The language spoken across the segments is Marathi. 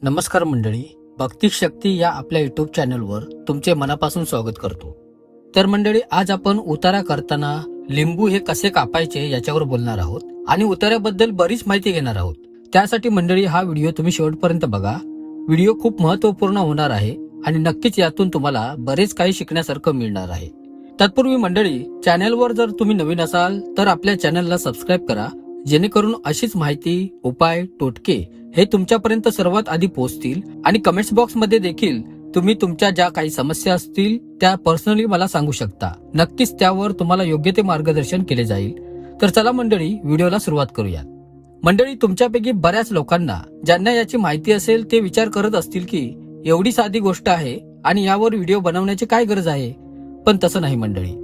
नमस्कार मंडळी, भक्ती शक्ती या आपल्या युट्यूब चॅनलवर तुमचे मनापासून स्वागत करतो. तर मंडळी, आज आपण उतारा करताना लिंबू हे कसे कापायचे याच्यावर बोलणार आहोत आणि उतार्याबद्दल बरीच माहिती घेणार आहोत. त्यासाठी मंडळी हा व्हिडिओ तुम्ही शेवटपर्यंत बघा. व्हिडिओ खूप महत्वपूर्ण होणार आहे आणि नक्कीच यातून तुम्हाला बरेच काही शिकण्यासारखं मिळणार आहे. तत्पूर्वी मंडळी, चॅनलवर जर तुम्ही नवीन असाल तर आपल्या चॅनलला सबस्क्राईब करा, जेणेकरून अशीच माहिती, उपाय, टोटके हे तुमच्यापर्यंत सर्वात आधी पोहोचतील. आणि कमेंट्स बॉक्स मध्ये देखील तुम्ही तुमच्या ज्या काही समस्या असतील त्या पर्सनली मला सांगू शकता. नक्कीच त्यावर तुम्हाला योग्य ते मार्गदर्शन केले जाईल. तर चला मंडळी, व्हिडिओला सुरुवात करूया. मंडळी, तुमच्यापैकी बऱ्याच लोकांना ज्यांना याची माहिती असेल ते विचार करत असतील की एवढी साधी गोष्ट आहे आणि यावर व्हिडिओ बनवण्याची काय गरज आहे. पण तसं नाही मंडळी.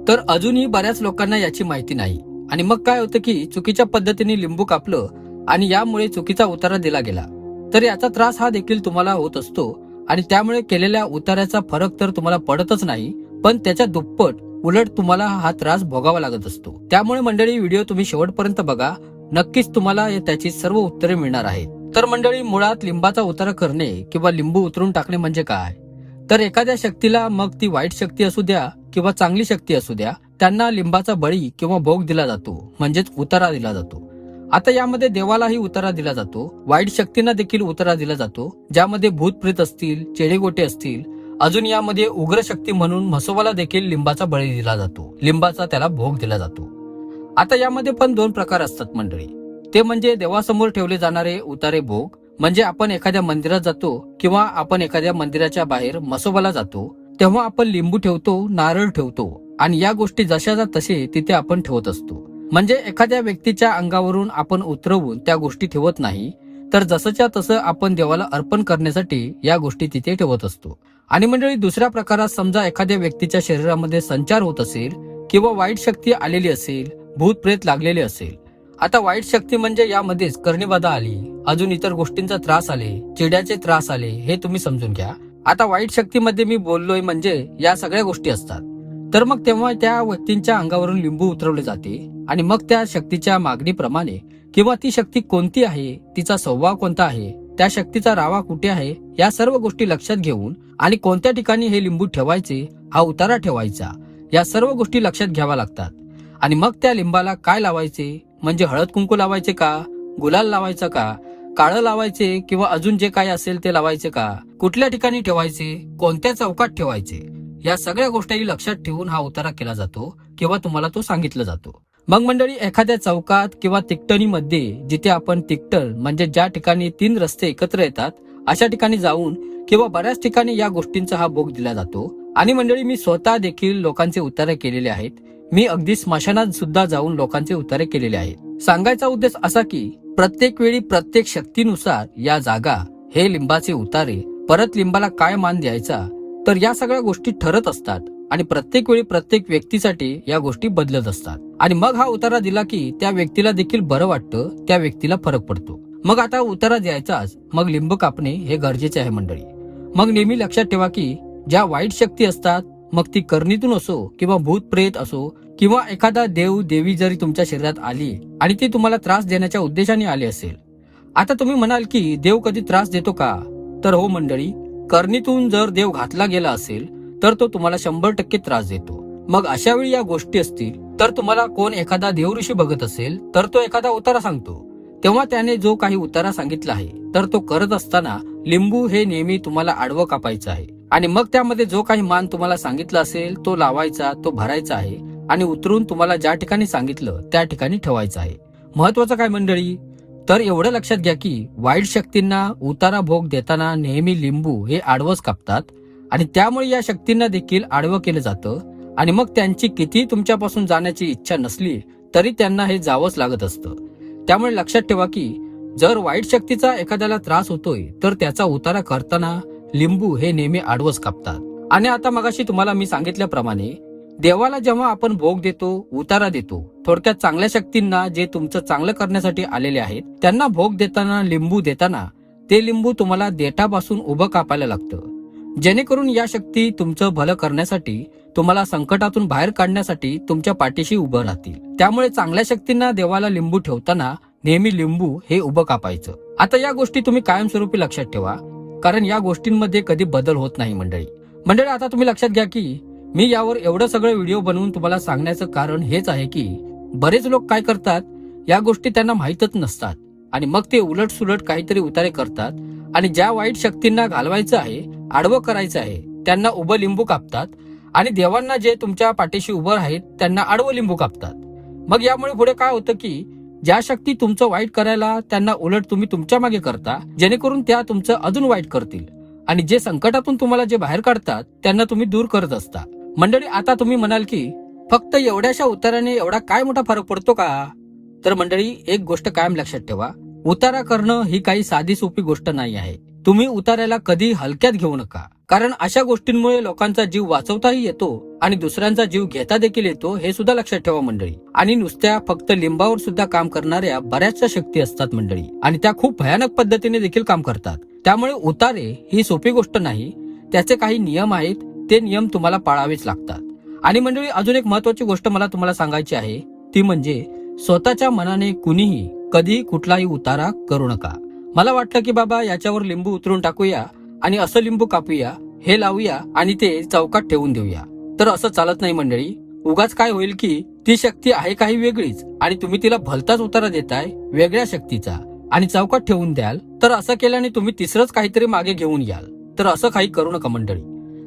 तर अजूनही बऱ्याच लोकांना याची माहिती नाही आणि मग काय होतं की चुकीच्या पद्धतीने लिंबू कापलं आणि यामुळे चुकीचा उतारा दिला गेला तर याचा त्रास हा देखील तुम्हाला होत असतो आणि त्यामुळे केलेल्या उतार्याचा फरक तर तुम्हाला पडतच नाही, पण त्याच्या दुप्पट उलट तुम्हाला हा त्रास भोगावा लागत असतो. त्यामुळे मंडळी, व्हिडिओ तुम्ही शेवटपर्यंत बघा, नक्कीच तुम्हाला त्याची सर्व उत्तरे मिळणार आहेत. तर मंडळी, मुळात लिंबाचा उतारा करणे किंवा लिंबू उतरून टाकणे म्हणजे काय? तर एखाद्या शक्तीला, मग ती वाईट शक्ती असू द्या किंवा चांगली शक्ती असू द्या, त्यांना लिंबाचा बळी किंवा भोग दिला जातो, म्हणजेच उतारा दिला जातो. आता यामध्ये देवालाही उतारा दिला जातो, वाईट शक्तींना देखील उतारा दिला जातो, ज्यामध्ये भूतप्रेत असतील, चेडेगोटे असतील. अजून यामध्ये उग्र शक्ती म्हणून म्हसोबाला देखील लिंबाचा बळी दिला जातो, लिंबाचा त्याला भोग दिला जातो. आता यामध्ये पण दोन प्रकार असतात मंडळी. ते म्हणजे देवासमोर ठेवले जाणारे उतारे भोग, म्हणजे आपण एखाद्या मंदिरात जातो किंवा आपण एखाद्या मंदिराच्या बाहेर म्हसोबाला जातो तेव्हा आपण लिंबू ठेवतो, नारळ ठेवतो आणि या गोष्टी जशाच्या तसे तिथे आपण ठेवत असतो. म्हणजे एखाद्या व्यक्तीच्या अंगावरून आपण उतरवून त्या गोष्टी ठेवत नाही, तर जसंच्या तसं आपण देवाला अर्पण करण्यासाठी या गोष्टी तिथे ठेवत असतो. आणि मंडळी, दुसऱ्या प्रकारात समजा एखाद्या व्यक्तीच्या शरीरामध्ये संचार होत असेल किंवा वाईट शक्ती आलेली असेल, भूत प्रेत लागलेले असेल. आता वाईट शक्ती म्हणजे यामध्येच कर्णीबाधा आली, अजून इतर गोष्टींचा त्रास आले, चिड्याचे त्रास आले, हे तुम्ही समजून घ्या. आता वाईट शक्तीमध्ये मी बोललोय म्हणजे या सगळ्या गोष्टी असतात. तर मग तेव्हा त्या व्यक्तींच्या अंगावरून लिंबू उतरवले जाते आणि मग त्या शक्तीच्या मागणीप्रमाणे किंवा ती शक्ती कोणती आहे, तिचा स्वभाव कोणता आहे, त्या शक्तीचा रावा कुठे आहे, या सर्व गोष्टी लक्षात घेऊन आणि कोणत्या ठिकाणी हे लिंबू ठेवायचे, हा उतारा ठेवायचा, या सर्व गोष्टी लक्षात घ्याव्या लागतात. आणि मग त्या लिंबाला काय लावायचे, म्हणजे हळद कुंकू लावायचे का, गुलाल लावायचा का, काळं लावायचे किंवा अजून जे काही असेल ते लावायचे का, कुठल्या ठिकाणी ठेवायचे, कोणत्या चौकात ठेवायचे, या सगळ्या गोष्टी लक्षात ठेवून हा उतारा केला जातो किंवा तुम्हाला तो सांगितला जातो. मग मंडळी, एखाद्या चौकात किंवा तिकटणीमध्ये, जिथे आपण तिकटण म्हणजे ज्या ठिकाणी 3 रस्ते एकत्र येतात अशा ठिकाणी जाऊन किंवा बऱ्याच ठिकाणी या गोष्टींचा हा भोग दिला जातो. आणि मंडळी, मी स्वतः देखील लोकांचे उतारे केलेले आहेत. मी अगदी स्मशानात सुद्धा जाऊन लोकांचे उतारे केलेले आहेत. सांगायचा उद्देश असा की प्रत्येक वेळी प्रत्येक शक्तीनुसार या जागा, हे लिंबाचे उतारे, परत लिंबाला काय मान द्यायचा, तर या सगळ्या गोष्टी ठरत असतात आणि प्रत्येक वेळी प्रत्येक व्यक्तीसाठी या गोष्टी बदलत असतात. आणि मग हा उतारा दिला की त्या व्यक्तीला देखील बरं वाटतं, त्या व्यक्तीला फरक पडतो. मग आता उतारा द्यायचाच, मग लिंब कापणे हे गरजेचे आहे मंडळी. मग नेहमी लक्षात ठेवा की ज्या वाईट शक्ती असतात, मग ती कर्णीतून असो किंवा भूत प्रेत असो किंवा एखादा देव देवी जरी तुमच्या शरीरात आली आणि ती तुम्हाला त्रास देण्याच्या उद्देशाने आली असेल. आता तुम्ही म्हणाल की देव कधी त्रास देतो का? तर हो मंडळी, कर्णीतून जर देव घातला गेला असेल तर तो तुम्हाला 100% त्रास देतो. मग अशा वेळी या गोष्टी असतील तर तुम्हाला कोण एखादा देवऋषी बघत असेल तर तो एखादा उतारा सांगतो, तेव्हा त्याने जो काही उतारा सांगितला आहे तर तो करत असताना लिंबू हे नेहमी तुम्हाला आडवं कापायचं आहे आणि मग त्यामध्ये जो काही मान तुम्हाला सांगितला असेल तो लावायचा, तो भरायचा आहे आणि उतरून तुम्हाला ज्या ठिकाणी सांगितलं त्या ठिकाणी ठेवायचं आहे. महत्वाचं काय मंडळी, तर एवढं लक्षात घ्या की वाईट शक्तींना उतारा भोग देताना नेहमी लिंबू हे आडवंच कापतात आणि त्यामुळे या शक्तींना देखील आडवं केलं जातं आणि मग त्यांची कितीही तुमच्यापासून जाण्याची इच्छा नसली तरी त्यांना हे जावंच लागत असतं. त्यामुळे लक्षात ठेवा की जर वाईट शक्तीचा एखाद्याला त्रास होतोय तर त्याचा उतारा करताना लिंबू हे नेहमी आडवंच कापतात. आणि आता मगाशी तुम्हाला मी सांगितल्याप्रमाणे देवाला जेव्हा आपण भोग देतो, उतारा देतो, थोडक्यात चांगल्या शक्तींना जे तुमचं चांगलं करण्यासाठी आलेले आहेत त्यांना भोग देताना, लिंबू देताना, ते लिंबू तुम्हाला देठापासून उभं कापायला लागतं, जेणेकरून या शक्ती तुमचं भलं करण्यासाठी, तुम्हाला संकटातून बाहेर काढण्यासाठी तुमच्या पाठीशी उभं राहतील. त्यामुळे चांगल्या शक्तींना देवाला लिंबू ठेवताना नेहमी लिंबू हे उभं कापायचं. आता या गोष्टी तुम्ही कायमस्वरूपी लक्षात ठेवा, कारण या गोष्टींमध्ये कधी बदल होत नाही मंडळी आता तुम्ही लक्षात घ्या की मी यावर एवढं सगळं व्हिडिओ बनवून तुम्हाला सांगण्याचं कारण हेच आहे की बरेच लोक काय करतात, या गोष्टी त्यांना माहीतच नसतात आणि मग ते उलट सुलट काहीतरी उतारे करतात आणि ज्या वाईट शक्तींना घालवायचं आहे, आडवं करायचं आहे, त्यांना उभं लिंबू कापतात आणि देवांना जे तुमच्या पाठीशी उभं आहेत त्यांना आडवं लिंबू कापतात. मग यामुळे पुढे काय होतं की ज्या शक्ती तुमचं वाईट करायला त्यांना उलट तुम्ही तुमच्या मागे करता, जेणेकरून त्या तुमचं अजून वाईट करतील आणि जे संकटातून तुम्हाला जे बाहेर काढतात त्यांना तुम्ही दूर करत असता. मंडळी आता तुम्ही म्हणाल की फक्त एवढ्याशा उताराने एवढा काय मोठा फरक पडतो का? तर मंडळी एक गोष्ट कायम लक्षात ठेवा, उतारा करणं ही काही साधी सोपी गोष्ट नाही आहे. तुम्ही उतार्याला कधी हलक्यात घेऊ नका, कारण अशा गोष्टींमुळे लोकांचा जीव वाचवताही येतो आणि दुसऱ्यांचा जीव घेता देखील येतो, हे सुद्धा लक्षात ठेवा मंडळी. आणि नुसत्या फक्त लिंबावर सुद्धा काम करणाऱ्या बऱ्याचशा शक्ती असतात मंडळी आणि त्या खूप भयानक पद्धतीने देखील काम करतात. त्यामुळे उतारे ही सोपी गोष्ट नाही, त्याचे काही नियम आहेत, ते नियम तुम्हाला पाळावेच लागतात. आणि मंडळी अजून एक महत्वाची गोष्ट मला तुम्हाला सांगायची आहे, ती म्हणजे स्वतःच्या मनाने कुणीही कधी कुठलाही उतारा करू नका. मला वाटलं की बाबा याच्यावर लिंबू उतरून टाकूया आणि असं लिंबू कापूया, हे लावूया आणि ते चौकात ठेवून देऊया, तर असं चालत नाही मंडळी. उगाच काय होईल की ती शक्ती आहे काही वेगळीच आणि तुम्ही तिला भलताच उतारा देताय वेगळ्या शक्तीचा आणि चौकात ठेवून द्याल, तर असं केल्याने तुम्ही तिसरंच काहीतरी मागे घेऊन याल. तर असं काही करू नका मंडळी,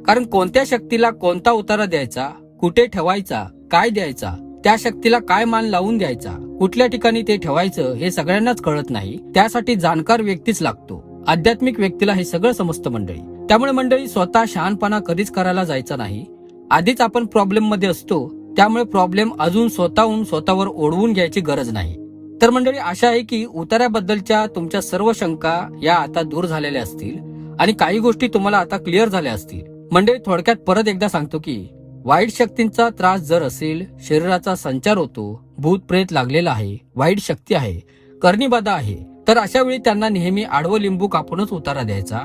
कारण कोणत्या शक्तीला कोणता उतारा द्यायचा, कुठे ठेवायचा, काय द्यायचा, त्या शक्तीला काय मान लावून द्यायचा, कुठल्या ठिकाणी ते ठेवायचं हे सगळ्यांनाच कळत नाही. त्यासाठी जाणकार व्यक्तीच लागतो. आध्यात्मिक व्यक्तीला हे सगळं समजतं मंडळी. त्यामुळे मंडळी स्वतः शहाणपणा कधीच करायला जायचा नाही. आधीच आपण प्रॉब्लेम मध्ये असतो, त्यामुळे प्रॉब्लेम अजून स्वतःहून स्वतःवर ओढवून घ्यायची गरज नाही. तर मंडळी आशा आहे की उतार्याबद्दलच्या तुमच्या सर्व शंका या आता दूर झालेल्या असतील आणि काही गोष्टी तुम्हाला आता क्लिअर झाल्या असतील. मंडळी थोडक्यात परत एकदा सांगतो की वाईट शक्तींचा त्रास जर असेल, शरीराचा संचार होतो, भूत प्रेत लागलेला आहे, वाईट शक्ती आहे, कर्णीबाधा आहे, तर अशा वेळी त्यांना नेहमी आडवं लिंबू कापूनच उतारा द्यायचा.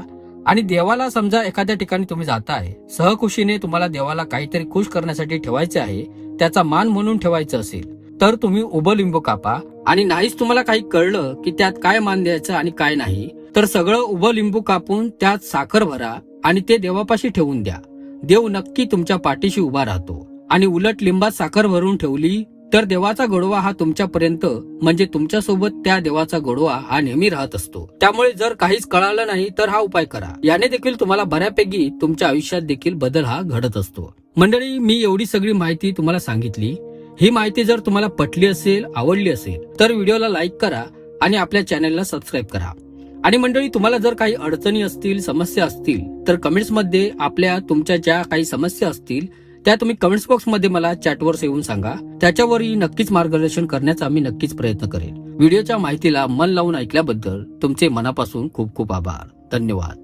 आणि देवाला समजा एखाद्या ठिकाणी तुम्ही जाताय, सहखुशीने तुम्हाला देवाला काहीतरी खुश करण्यासाठी ठेवायचे आहे, त्याचा मान म्हणून ठेवायचं असेल तर तुम्ही उभं लिंबू कापा. आणि नाहीच तुम्हाला काही कळलं की त्यात काय मान द्यायचं आणि काय नाही, तर सगळं उभं लिंबू कापून त्यात साखर भरा आणि ते देवापाशी ठेवून द्या. देव नक्की तुमच्या पाठीशी उभा राहतो. आणि उलट लिंबात साखर भरून ठेवली तर देवाचा गोडवा हा तुमच्यापर्यंत म्हणजे तुमच्यासोबत त्या देवाचा गोडवा हा नेहमी राहत असतो. त्यामुळे जर काहीच कळालं नाही तर हा उपाय करा, याने देखील तुम्हाला बऱ्यापैकी तुमच्या आयुष्यात देखील बदल हा घडत असतो. मंडळी मी एवढी सगळी माहिती तुम्हाला सांगितली. ही माहिती जर तुम्हाला पटली असेल, आवडली असेल तर व्हिडिओला लाईक करा आणि आपल्या चॅनलला सबस्क्राईब करा. आणि मंडळी तुम्हाला जर काही अडचणी असतील, समस्या असतील तर कमेंट्स मध्ये आपल्या तुमच्या ज्या काही समस्या असतील त्या तुम्ही कमेंट्स बॉक्स मध्ये मला चॅटवर येऊन सांगा. त्याच्यावरही नक्कीच मार्गदर्शन करण्याचा मी नक्कीच प्रयत्न करेन. व्हिडिओच्या माहितीला मन लावून ऐकल्याबद्दल तुमचे मनापासून खूप खूप आभार. धन्यवाद.